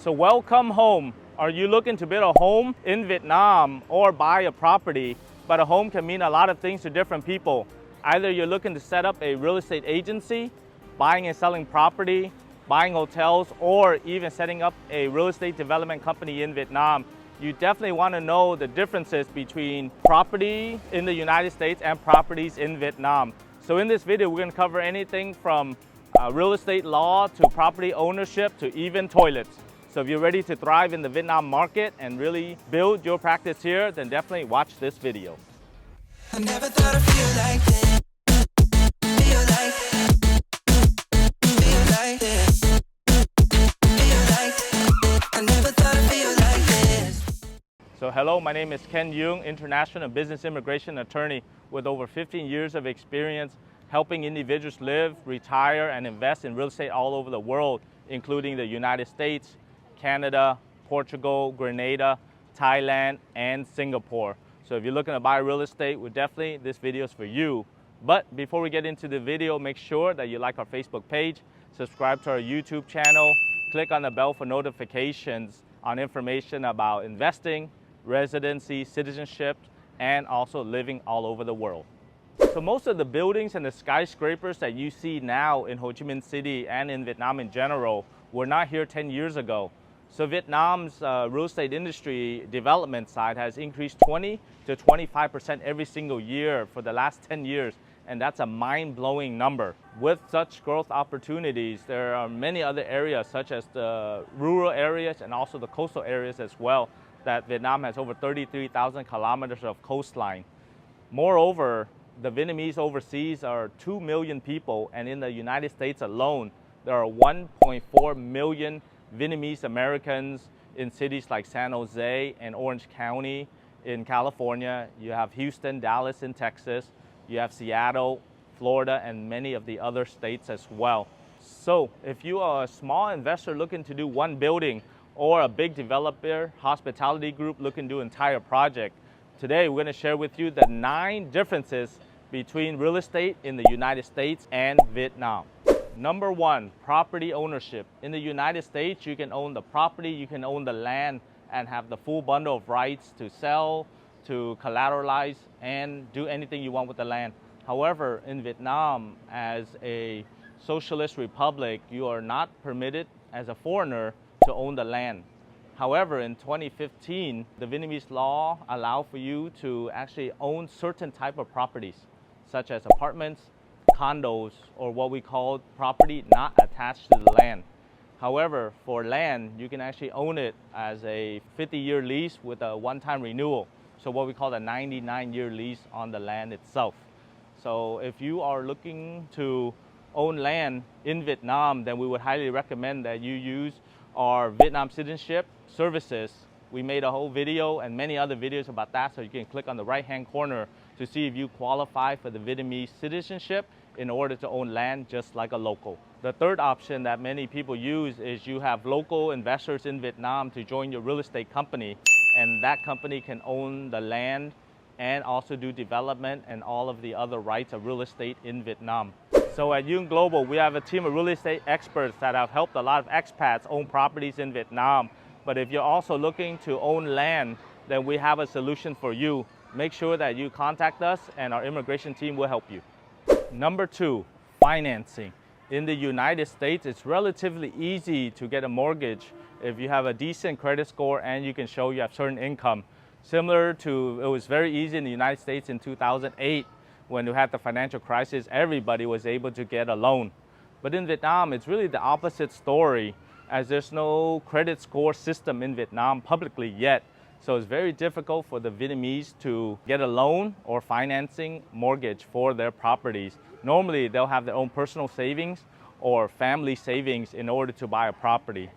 So welcome home. Are you looking to build a home in Vietnam or buy a property? But a home can mean a lot of things to different people. Either you're looking to set up a real estate agency, buying and selling property, buying hotels, or even setting up a real estate development company in Vietnam. You definitely want to know the differences between property in the United States and properties in Vietnam. So in this video, we're going to cover anything from real estate law to property ownership to even toilets. So if you're ready to thrive in the Vietnam market and really build your practice here, then definitely watch this video. I never thought I'd feel like this. Feel like this. Feel like this. Feel like this. I never thought I'd feel like this. So hello, my name is Ken Duong, international business immigration attorney with over 15 years of experience helping individuals live, retire, and invest in real estate all over the world, including the United States, Canada, Portugal, Grenada, Thailand, and Singapore. So if you're looking to buy real estate, this video is for you. But before we get into the video, make sure that you like our Facebook page, subscribe to our YouTube channel, click on the bell for notifications on information about investing, residency, citizenship, and also living all over the world. So most of the buildings and the skyscrapers that you see now in Ho Chi Minh City and in Vietnam in general were not here 10 years ago. So Vietnam's real estate industry development side has increased 20 to 25% every single year for the last 10 years. And that's a mind-blowing number. With such growth opportunities, there are many other areas such as the rural areas and also the coastal areas as well, that Vietnam has over 33,000 kilometers of coastline. Moreover, the Vietnamese overseas are 2 million people, and in the United States alone, there are 1.4 million Vietnamese Americans in cities like San Jose and Orange County in California. You have Houston, Dallas in Texas. You have Seattle, Florida, and many of the other states as well. So if you are a small investor looking to do one building or a big developer, hospitality group looking to do an entire project, today we're going to share with you the 9 differences between real estate in the United States and Vietnam. Number 1, property ownership. In the United States, you can own the property, you can own the land, and have the full bundle of rights to sell, to collateralize, and do anything you want with the land. However, in Vietnam, as a socialist republic, you are not permitted as a foreigner to own the land. However, in 2015, the Vietnamese law allowed for you to actually own certain type of properties, such as apartments, condos, or what we call property not attached to the land. However, for land, you can actually own it as a 50-year lease with a one-time renewal. So what we call a 99-year lease on the land itself. So if you are looking to own land in Vietnam, then we would highly recommend that you use our Vietnam citizenship services. We made a whole video and many other videos about that, so you can click on the right-hand corner to see if you qualify for the Vietnamese citizenship in order to own land just like a local. The third option that many people use is you have local investors in Vietnam to join your real estate company, and that company can own the land and also do development and all of the other rights of real estate in Vietnam. So at Duong Global, we have a team of real estate experts that have helped a lot of expats own properties in Vietnam. But if you're also looking to own land, then we have a solution for you. Make sure that you contact us and our immigration team will help you. Number 2, financing. In the United States, it's relatively easy to get a mortgage if you have a decent credit score and you can show you have certain income. Similar to, it was very easy in the United States in 2008 when we had the financial crisis, everybody was able to get a loan. But in Vietnam, it's really the opposite story, as there's no credit score system in Vietnam publicly yet. So it's very difficult for the Vietnamese to get a loan or financing mortgage for their properties. Normally, they'll have their own personal savings or family savings in order to buy a property.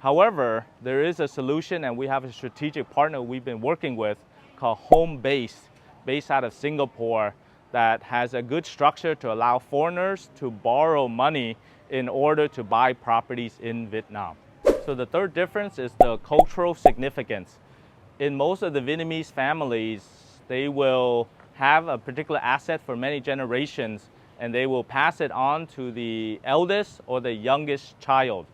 However, there is a solution, and we have a strategic partner we've been working with called Home Base, based out of Singapore, that has a good structure to allow foreigners to borrow money in order to buy properties in Vietnam. So the third difference is the cultural significance. In most of the Vietnamese families, they will have a particular asset for many generations, and they will pass it on to the eldest or the youngest child.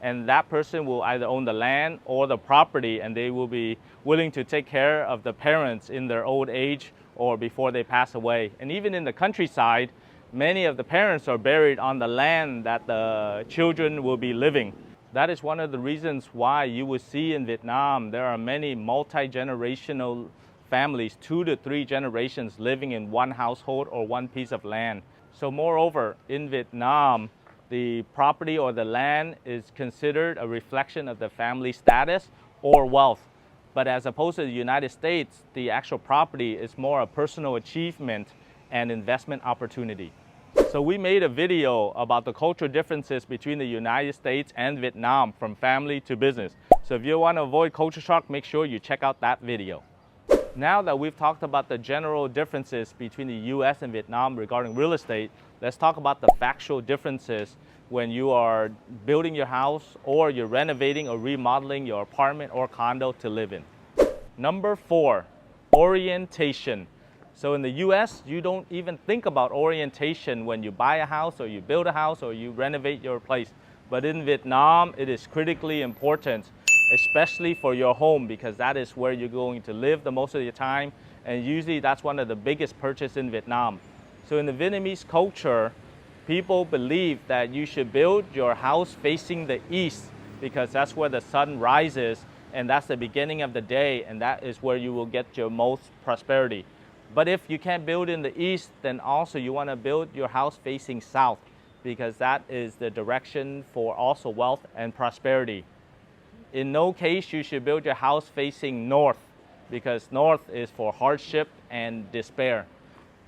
and that person will either own the land or the property, and they will be willing to take care of the parents in their old age or before they pass away. And even in the countryside, many of the parents are buried on the land that the children will be living. That is one of the reasons why you will see in Vietnam there are many multi-generational families, 2 to 3 generations living in one household or one piece of land. So moreover, in Vietnam, the property or the land is considered a reflection of the family status or wealth. But as opposed to the United States, the actual property is more a personal achievement and investment opportunity. So we made a video about the cultural differences between the United States and Vietnam from family to business. So if you want to avoid culture shock, make sure you check out that video. Now that we've talked about the general differences between the U.S. and Vietnam regarding real estate, let's talk about the factual differences when you are building your house or you're renovating or remodeling your apartment or condo to live in. Number 4, orientation. So in the U.S., you don't even think about orientation when you buy a house or you build a house or you renovate your place. But in Vietnam, it is critically important, especially for your home, because that is where you're going to live the most of your time, and usually that's one of the biggest purchases in Vietnam. So in the Vietnamese culture, people believe that you should build your house facing the east because that's where the sun rises and that's the beginning of the day, and that is where you will get your most prosperity. But if you can't build in the east, then also you want to build your house facing south because that is the direction for also wealth and prosperity. In no case you should build your house facing north because north is for hardship and despair.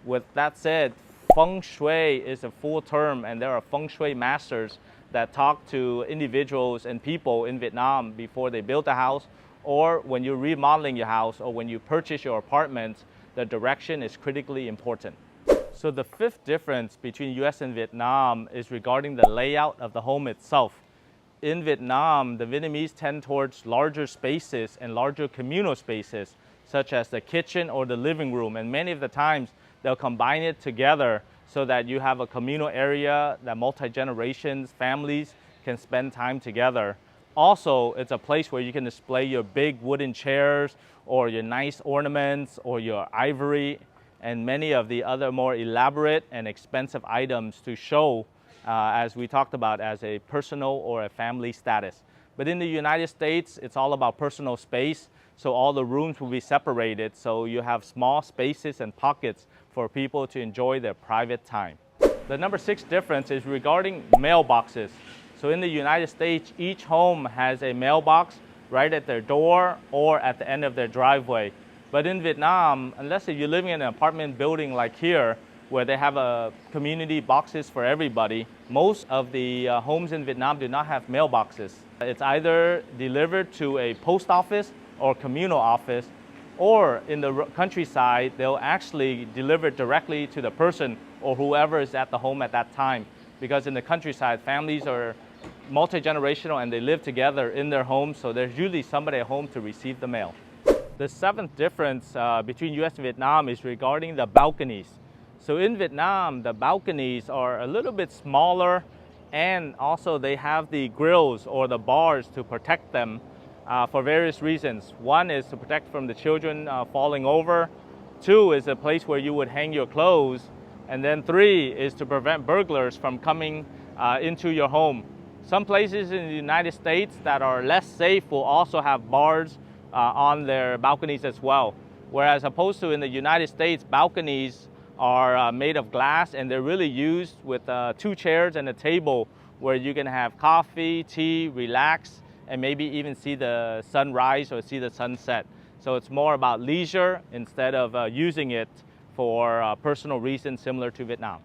With that said, Feng Shui is a full term, and there are Feng Shui masters that talk to individuals and people in Vietnam before they build a house, or when you're remodeling your house, or when you purchase your apartment, the direction is critically important. So the 5th difference between US and Vietnam is regarding the layout of the home itself. In Vietnam, the Vietnamese tend towards larger spaces and larger communal spaces, such as the kitchen or the living room, and many of the times they'll combine it together so that you have a communal area that multi-generations, families can spend time together. Also, it's a place where you can display your big wooden chairs or your nice ornaments or your ivory and many of the other more elaborate and expensive items to show, as we talked about, as a personal or a family status. But in the United States, it's all about personal space, so all the rooms will be separated, so you have small spaces and pockets for people to enjoy their private time. The number 6 difference is regarding mailboxes. So in the United States, each home has a mailbox right at their door or at the end of their driveway. But in Vietnam, unless you're living in an apartment building like here, where they have community boxes for everybody, most of the homes in Vietnam do not have mailboxes. It's either delivered to a post office or communal office, or in the countryside, they'll actually deliver it directly to the person or whoever is at the home at that time. Because in the countryside, families are multi-generational and they live together in their homes, so there's usually somebody at home to receive the mail. The 7th difference between US and Vietnam is regarding the balconies. So in Vietnam, the balconies are a little bit smaller, and also they have the grills or the bars to protect them for various reasons. One is to protect from the children falling over. 2 is a place where you would hang your clothes. And then 3 is to prevent burglars from coming into your home. Some places in the United States that are less safe will also have bars on their balconies as well. Whereas opposed to in the United States, balconies are made of glass, and they're really used with 2 chairs and a table where you can have coffee, tea, relax, and maybe even see the sunrise or see the sunset. So it's more about leisure instead of using it for personal reasons similar to Vietnam.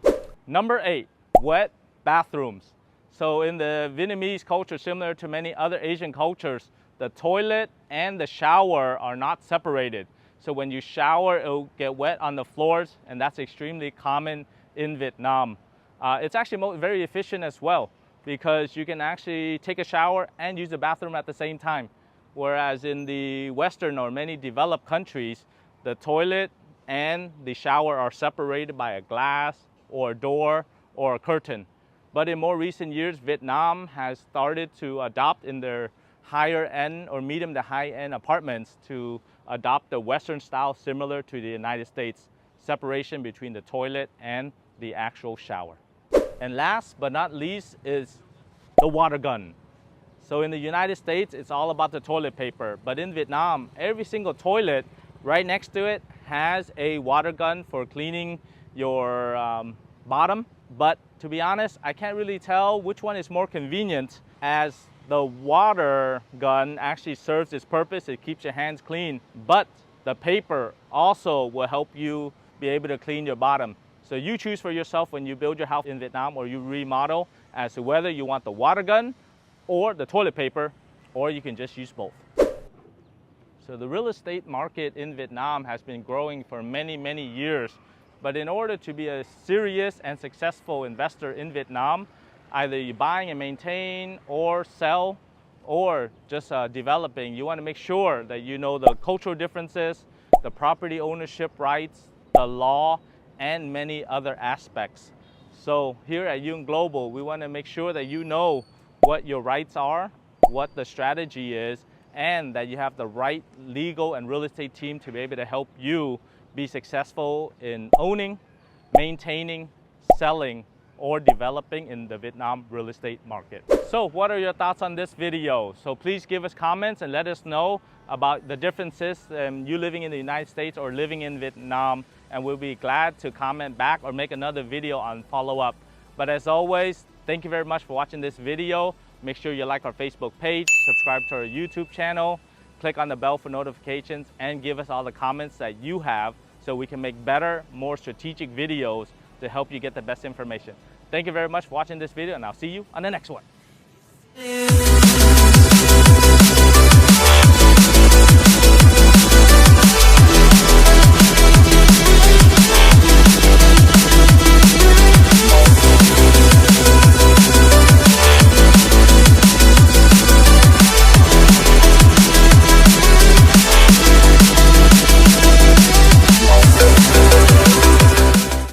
Number 8, wet bathrooms. So in the Vietnamese culture, similar to many other Asian cultures, the toilet and the shower are not separated. So when you shower, it'll get wet on the floors, and that's extremely common in Vietnam. It's actually very efficient as well, because you can actually take a shower and use the bathroom at the same time. Whereas in the Western or many developed countries, the toilet and the shower are separated by a glass or a door or a curtain. But in more recent years, Vietnam has started to adopt in their higher end or medium to high end apartments to adopt the Western style similar to the United States, separation between the toilet and the actual shower. And last but not least is the water gun. So in the United States, it's all about the toilet paper, but in Vietnam, every single toilet right next to it has a water gun for cleaning your bottom. But to be honest, I can't really tell which one is more convenient, as the water gun actually serves its purpose. It keeps your hands clean, but the paper also will help you be able to clean your bottom. So you choose for yourself when you build your house in Vietnam or you remodel as to whether you want the water gun or the toilet paper, or you can just use both. So the real estate market in Vietnam has been growing for many, many years. But in order to be a serious and successful investor in Vietnam, either you buying and maintain or sell or just developing, you want to make sure that you know the cultural differences, the property ownership rights, the law, and many other aspects. So here at Duong Global, we want to make sure that you know what your rights are, what the strategy is, and that you have the right legal and real estate team to be able to help you be successful in owning, maintaining, selling, or developing in the Vietnam real estate market. So what are your thoughts on this video? So please give us comments and let us know about the differences you living in the United States or living in Vietnam, and we'll be glad to comment back or make another video on follow-up. But as always, thank you very much for watching this video. Make sure you like our Facebook page, subscribe to our YouTube channel, click on the bell for notifications, and give us all the comments that you have so we can make better, more strategic videos to help you get the best information. Thank you very much for watching this video, and I'll see you on the next one.